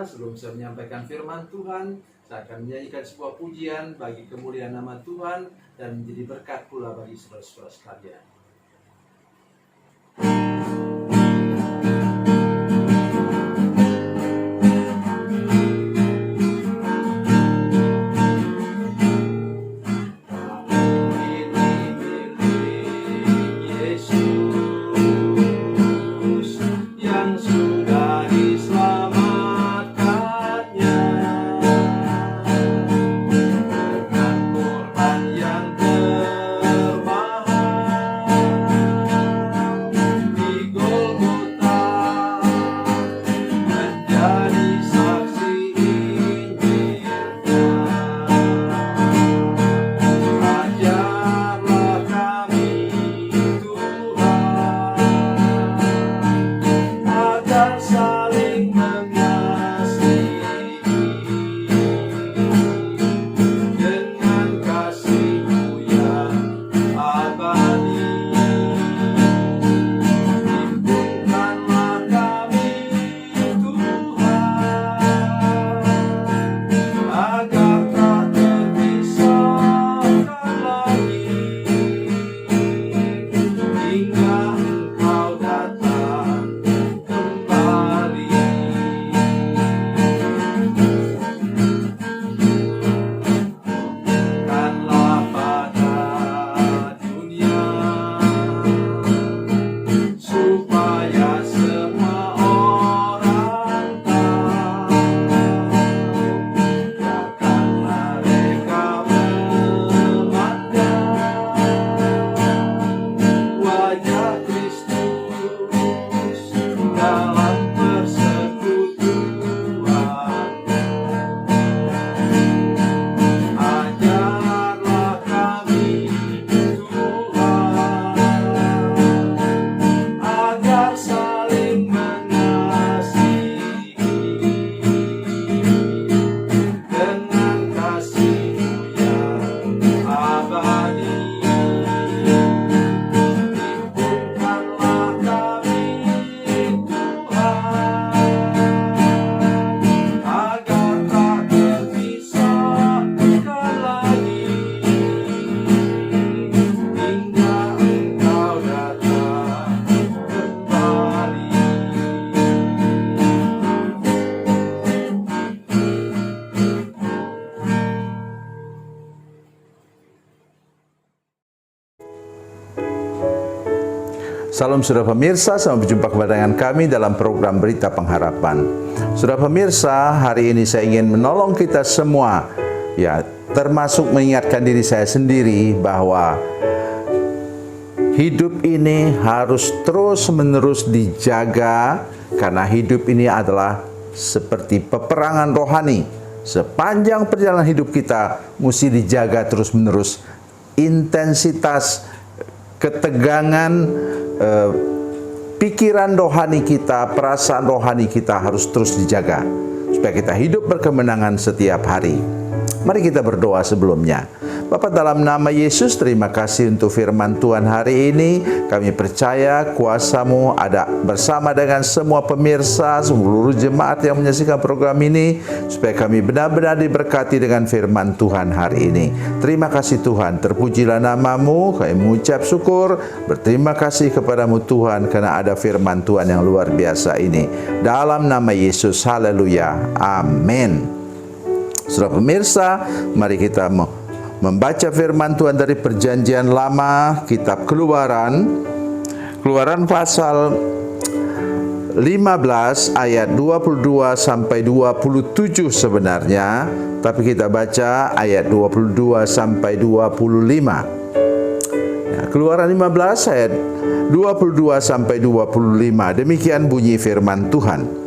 pemirsa, sebelum saya menyampaikan firman Tuhan, saya akan menyanyikan sebuah pujian bagi kemuliaan nama Tuhan dan menjadi berkat pula bagi saudara-saudara sekalian. Salam saudara pemirsa, selamat berjumpa kembali dengan kami dalam program Berita Pengharapan. Saudara pemirsa, hari ini saya ingin menolong kita semua, ya, termasuk mengingatkan diri saya sendiri bahwa hidup ini harus terus-menerus dijaga, karena hidup ini adalah seperti peperangan rohani. Sepanjang perjalanan hidup kita mesti dijaga terus-menerus. Intensitas, ketegangan, pikiran rohani kita, perasaan rohani kita harus terus dijaga supaya kita hidup berkemenangan setiap hari. Mari kita berdoa sebelumnya. Bapa, dalam nama Yesus, terima kasih untuk firman Tuhan hari ini. Kami percaya kuasa-Mu ada bersama dengan semua pemirsa, seluruh jemaat yang menyaksikan program ini, supaya kami benar-benar diberkati dengan firman Tuhan hari ini. Terima kasih Tuhan, terpujilah nama-Mu. Kami mengucap syukur, berterima kasih kepadamu Tuhan, karena ada firman Tuhan yang luar biasa ini. Dalam nama Yesus, haleluya, amin. Saudara pemirsa, mari kita membaca firman Tuhan dari Perjanjian Lama, kitab Keluaran. Keluaran pasal 15 ayat 22 sampai 27 sebenarnya, tapi kita baca ayat 22 sampai 25. Ya, Keluaran 15 ayat 22 sampai 25. Demikian bunyi firman Tuhan.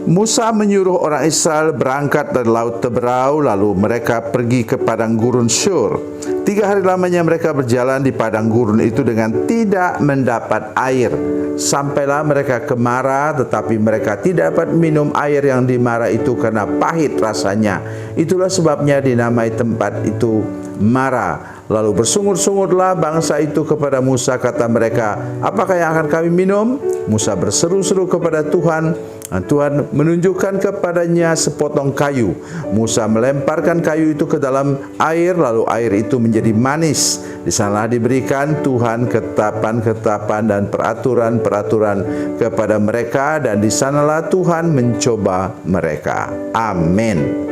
Musa menyuruh orang Israel berangkat dari Laut Teberau, lalu mereka pergi ke padang gurun Syur. 3 hari lamanya mereka berjalan di padang gurun itu dengan tidak mendapat air. Sampailah mereka ke Mara, tetapi mereka tidak dapat minum air yang di Mara itu karena pahit rasanya. Itulah sebabnya dinamai tempat itu Mara. Lalu bersungut-sungutlah bangsa itu kepada Musa, kata mereka, apakah yang akan kami minum? Musa berseru-seru kepada Tuhan, Tuhan menunjukkan kepadanya sepotong kayu. Musa melemparkan kayu itu ke dalam air, lalu air itu menjadi manis. Di sana diberikan Tuhan ketetapan-ketetapan dan peraturan-peraturan kepada mereka, dan di sanalah Tuhan mencoba mereka. Amin.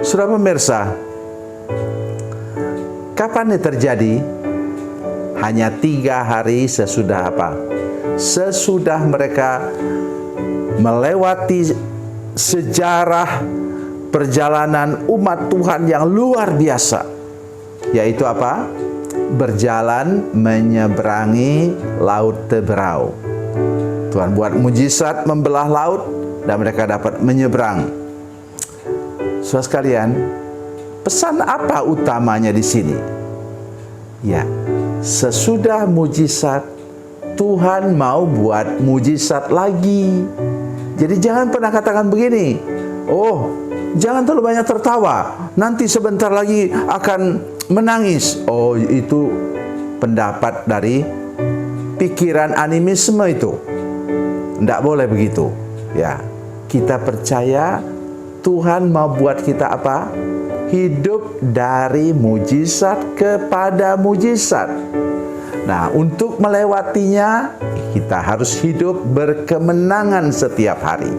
Saudara pemirsa, kapan ini terjadi? Hanya 3 hari sesudah apa? Sesudah mereka melewati sejarah perjalanan umat Tuhan yang luar biasa, yaitu apa? Berjalan menyeberangi Laut Teberau. Tuhan buat mujizat membelah laut dan mereka dapat menyeberang. Saudara sekalian, pesan apa utamanya di sini? Ya, sesudah mujizat, Tuhan mau buat mujizat lagi. Jadi jangan pernah katakan begini, oh, jangan terlalu banyak tertawa, nanti sebentar lagi akan menangis. Oh, itu pendapat dari pikiran animisme itu. Tidak boleh begitu. Ya, kita percaya Tuhan mau buat kita apa? Hidup dari mujizat kepada mujizat. Nah, untuk melewatinya, kita harus hidup berkemenangan setiap hari.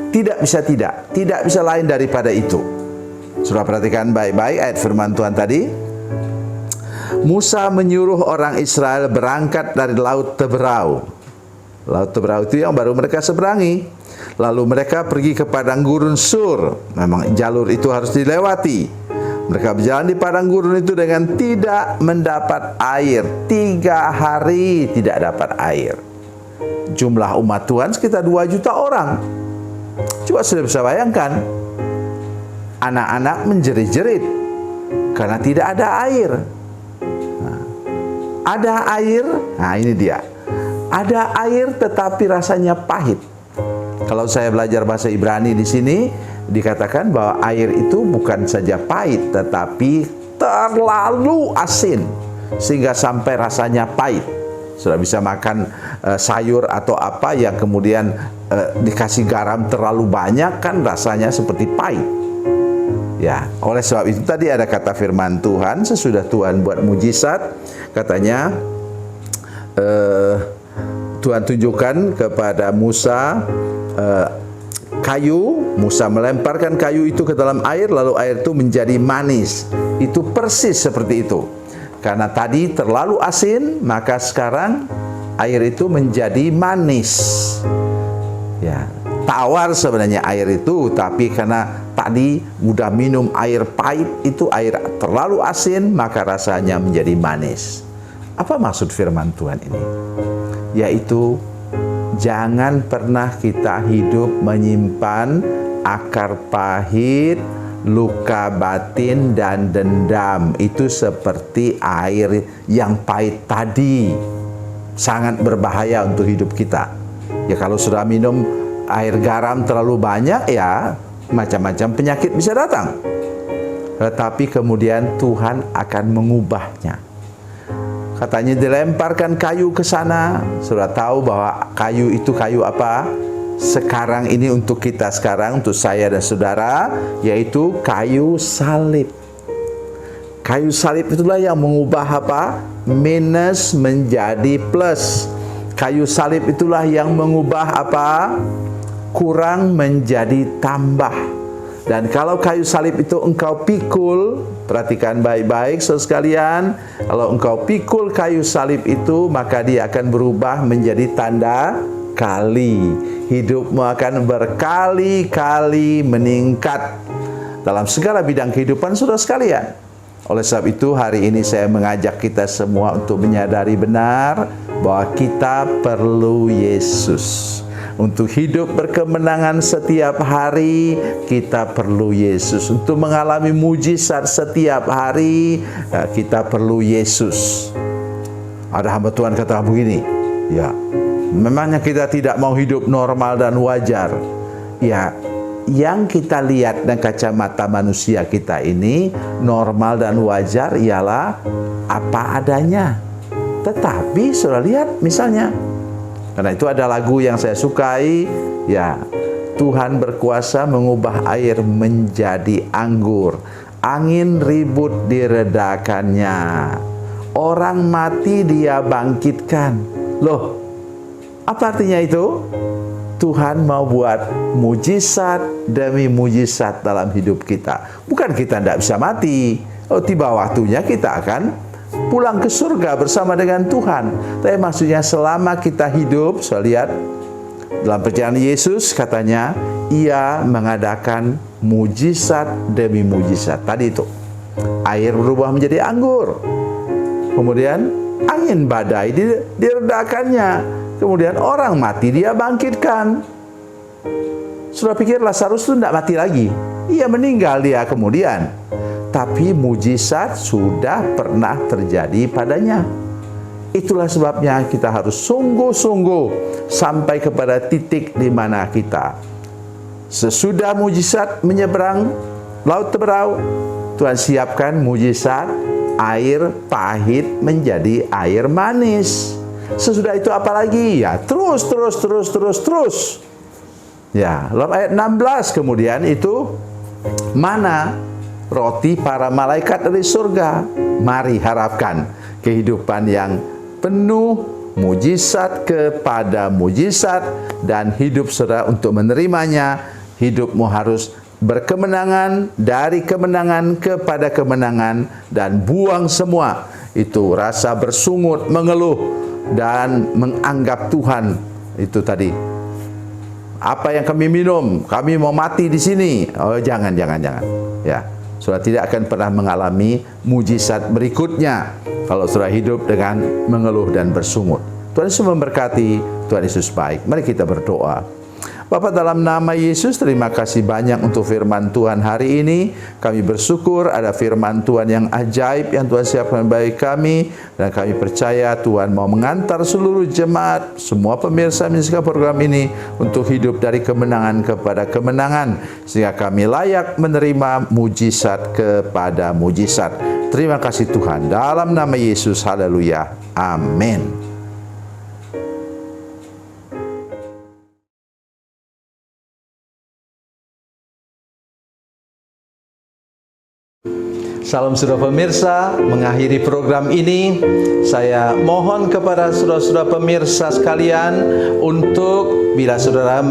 Tidak bisa lain daripada itu. Sudah perhatikan baik-baik ayat firman Tuhan tadi. Musa menyuruh orang Israel berangkat dari Laut Teberau. Laut Teberau itu yang baru mereka seberangi. Lalu mereka pergi ke padang gurun Sur. Memang jalur itu harus dilewati. Mereka berjalan di padang gurun itu dengan tidak mendapat air. 3 hari tidak dapat air. Jumlah umat Tuhan sekitar 2 juta orang. Coba sudah bisa bayangkan. Anak-anak menjerit-jerit karena tidak ada air. Nah, ada air, nah ini dia. Ada air tetapi rasanya pahit. Kalau saya belajar bahasa Ibrani di sini, dikatakan bahwa air itu bukan saja pahit, tetapi terlalu asin, sehingga sampai rasanya pahit. Sudah bisa makan sayur atau apa yang kemudian dikasih garam terlalu banyak, kan rasanya seperti pahit. Ya, oleh sebab itu tadi ada kata firman Tuhan, sesudah Tuhan buat mujizat, katanya Tuhan tunjukkan kepada Musa kayu. Musa melemparkan kayu itu ke dalam air, lalu air itu menjadi manis. Itu persis seperti itu. Karena tadi terlalu asin, maka sekarang air itu menjadi manis. Ya, tawar sebenarnya air itu, tapi karena tadi udah minum air pahit, itu air terlalu asin, maka rasanya menjadi manis. Apa maksud firman Tuhan ini? Yaitu jangan pernah kita hidup menyimpan akar pahit, luka batin, dan dendam. Itu seperti air yang pahit tadi. Sangat berbahaya untuk hidup kita. Ya, kalau sudah minum air garam terlalu banyak, ya macam-macam penyakit bisa datang. Tetapi kemudian Tuhan akan mengubahnya. Katanya dilemparkan kayu ke sana. Sudah tahu bahwa kayu itu kayu apa? Sekarang ini untuk kita sekarang, untuk saya dan saudara, yaitu kayu salib. Kayu salib itulah yang mengubah apa? Minus menjadi plus. Kayu salib itulah yang mengubah apa? Kurang menjadi tambah. Dan kalau kayu salib itu engkau pikul, perhatikan baik-baik saudara sekalian, kalau engkau pikul kayu salib itu, maka dia akan berubah menjadi tanda kali. Hidupmu akan berkali-kali meningkat dalam segala bidang kehidupan saudara sekalian. Oleh sebab itu hari ini saya mengajak kita semua untuk menyadari benar bahwa kita perlu Yesus. Untuk hidup berkemenangan setiap hari, kita perlu Yesus. Untuk mengalami mujizat setiap hari, kita perlu Yesus. Ada hamba Tuhan kata begini, ya, memangnya kita tidak mau hidup normal dan wajar? Ya, yang kita lihat dengan kacamata manusia kita ini, normal dan wajar ialah apa adanya. Tetapi sudah lihat misalnya, Karena itu ada lagu yang saya sukai, ya, Tuhan berkuasa mengubah air menjadi anggur. Angin ribut diredakannya. Orang mati Dia bangkitkan. Loh, apa artinya itu? Tuhan mau buat mujizat demi mujizat dalam hidup kita. Bukan kita tidak bisa mati. Oh, tiba waktunya kita akan pulang ke surga bersama dengan Tuhan. Tapi maksudnya selama kita hidup, saya lihat dalam perjalanan Yesus katanya, Ia mengadakan mujizat demi mujizat. Tadi itu, air berubah menjadi anggur. Kemudian angin badai diredakannya. Kemudian orang mati Dia bangkitkan. Sudah pikir Lazarus itu tidak mati lagi. Ia meninggal dia kemudian. Tapi mujizat sudah pernah terjadi padanya. Itulah sebabnya kita harus sungguh-sungguh sampai kepada titik di mana kita sesudah mujizat menyeberang laut Teberau, Tuhan siapkan mujizat air pahit menjadi air manis. Sesudah itu apa lagi? Ya, terus. Ya, dalam ayat 16 kemudian itu mana roti para malaikat dari surga. Mari harapkan kehidupan yang penuh mujizat kepada mujizat, dan hidup saudara untuk menerimanya. Hidupmu harus berkemenangan, dari kemenangan kepada kemenangan, dan buang semua itu rasa bersungut, mengeluh, dan menganggap Tuhan itu tadi. Apa yang kami minum? Kami mau mati di sini. Oh, jangan. Ya, saudara tidak akan pernah mengalami mujizat berikutnya kalau saudara hidup dengan mengeluh dan bersungut. Tuhan Yesus memberkati, Tuhan Yesus baik. Mari kita berdoa. Bapa, dalam nama Yesus, terima kasih banyak untuk firman Tuhan hari ini. Kami bersyukur ada firman Tuhan yang ajaib yang Tuhan siapkan bagi kami. Dan kami percaya Tuhan mau mengantar seluruh jemaat, semua pemirsa menyaksikan program ini untuk hidup dari kemenangan kepada kemenangan. Sehingga kami layak menerima mujizat kepada mujizat. Terima kasih Tuhan. Dalam nama Yesus, haleluya. Amin. Salam saudara pemirsa, mengakhiri program ini saya mohon kepada saudara-saudara pemirsa sekalian untuk bila saudara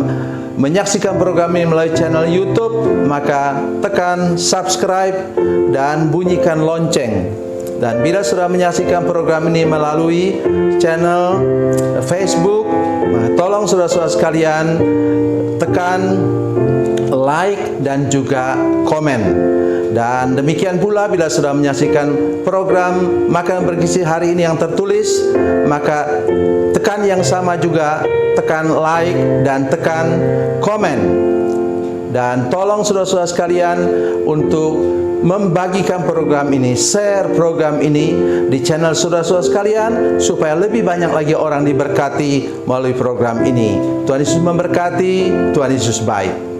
menyaksikan program ini melalui channel YouTube, maka tekan subscribe dan bunyikan lonceng. Dan bila saudara menyaksikan program ini melalui channel Facebook, tolong saudara-saudara sekalian tekan like dan juga komen. Dan demikian pula bila sudah menyaksikan program Makanan Bergizi hari ini yang tertulis, maka tekan yang sama juga, tekan like dan tekan komen. Dan tolong saudara-saudara sekalian untuk membagikan program ini, share program ini di channel saudara-saudara sekalian, supaya lebih banyak lagi orang diberkati melalui program ini. Tuhan Yesus memberkati, Tuhan Yesus baik.